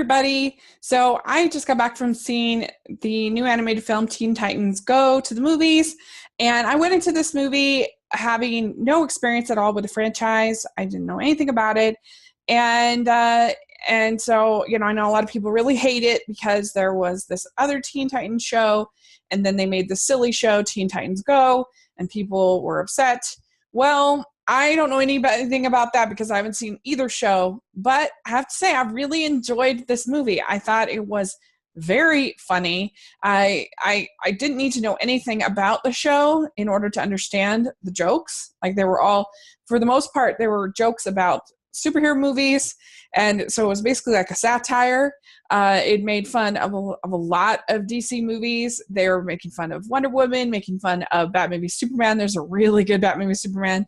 everybody. So I just got back from seeing the new animated film Teen Titans Go to the movies. And I went into this movie having no experience at all with the franchise. I didn't know anything about it. And so, I know a lot of people really hate it because there was this other Teen Titans show, and then they made the silly show Teen Titans Go, and people were upset. Well, I don't know anything about that because I haven't seen either show, but I have to say I really enjoyed this movie. I thought it was very funny. I didn't need to know anything about the show in order to understand the jokes. Like they were all, for the most part, there were jokes about superhero movies, and so it was basically like a satire. It made fun of a lot of DC movies. They were making fun of Wonder Woman, making fun of Batman v Superman. There's a really good Batman v Superman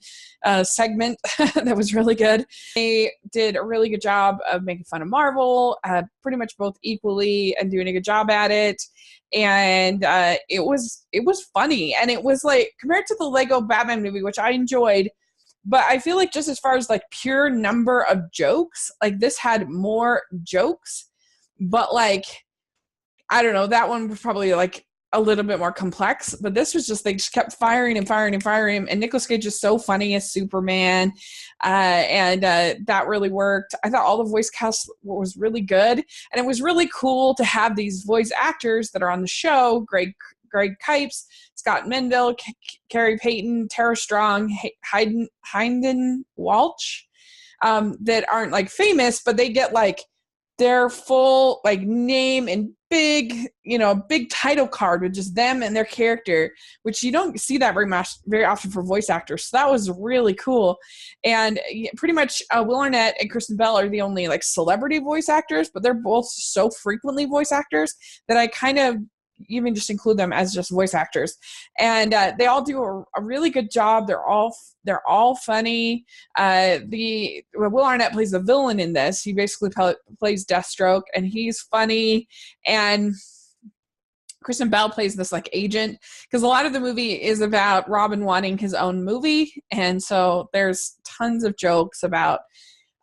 segment that was really good. They did a really good job of making fun of Marvel, pretty much both equally, and doing a good job at it. And it was funny, and it was like compared to the Lego Batman movie, which I enjoyed. But I feel like just as far as like pure number of jokes, like this had more jokes, but like, I don't know, that one was probably like a little bit more complex, but this was just, they just kept firing and firing and firing. And Nicolas Cage is so funny as Superman. And that really worked. I thought all the voice cast was really good. And it was really cool to have these voice actors that are on the show, Greg Kipes, Scott Menville, Carrie Payton, Tara Strong, Hayden Walsh, that aren't like famous, but they get like their full like name and big title card with just them and their character, which you don't see that very often for voice actors. So that was really cool. And pretty much Will Arnett and Kristen Bell are the only like celebrity voice actors, but they're both so frequently voice actors that I kind of even just include them as just voice actors. And they all do a really good job. They're all funny. Will Arnett plays the villain in this. He basically plays Deathstroke, and he's funny. And Kristen Bell plays this like agent, because a lot of the movie is about Robin wanting his own movie. And so there's tons of jokes about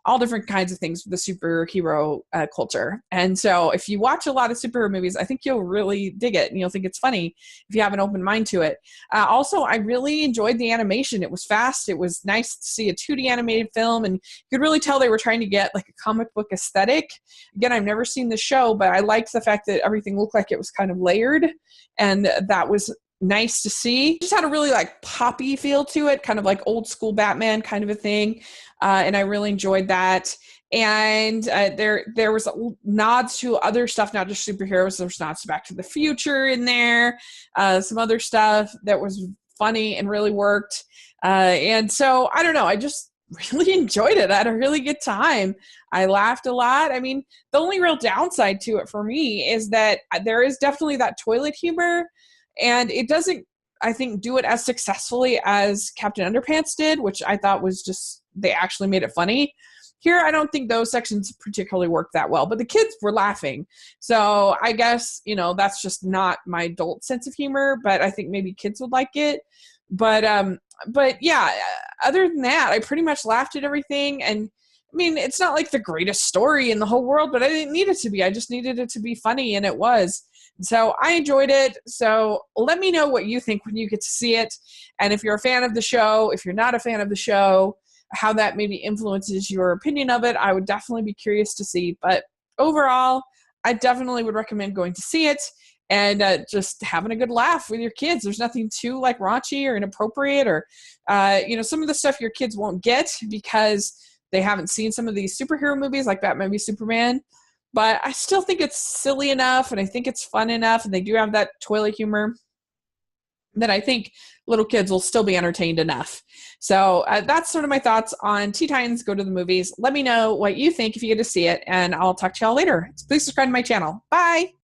all different kinds of things with the superhero culture. And so if you watch a lot of superhero movies, I think you'll really dig it, and you'll think it's funny if you have an open mind to it. Also, I really enjoyed the animation. It was fast. It was nice to see a 2D animated film, and you could really tell they were trying to get like a comic book aesthetic. Again, I've never seen the show, but I liked the fact that everything looked like it was kind of layered, and that was nice to see. It just had a really like poppy feel to it, kind of like old school Batman kind of a thing. And I really enjoyed that. And there was nods to other stuff, not just superheroes. There's nods to Back to the Future in there, some other stuff that was funny and really worked. And so, I don't know, I just really enjoyed it. I had a really good time. I laughed a lot. I mean, the only real downside to it for me is that there is definitely that toilet humor, and it doesn't, I think, do it as successfully as Captain Underpants did, which I thought was just, they actually made it funny. Here, I don't think those sections particularly worked that well, but the kids were laughing. So I guess, that's just not my adult sense of humor, but I think maybe kids would like it. But yeah, other than that, I pretty much laughed at everything. And I mean, it's not like the greatest story in the whole world, but I didn't need it to be. I just needed it to be funny, and it was. So I enjoyed it. So let me know what you think when you get to see it. And if you're a fan of the show, if you're not a fan of the show, how that maybe influences your opinion of it, I would definitely be curious to see. But overall, I definitely would recommend going to see it and just having a good laugh with your kids. There's nothing too like raunchy or inappropriate or, some of the stuff your kids won't get because they haven't seen some of these superhero movies like Batman v Superman. But I still think it's silly enough, and I think it's fun enough, and they do have that toilet humor that I think little kids will still be entertained enough. So that's sort of my thoughts on Teen Titans Go to the Movies. Let me know what you think if you get to see it, and I'll talk to y'all later. Please subscribe to my channel. Bye!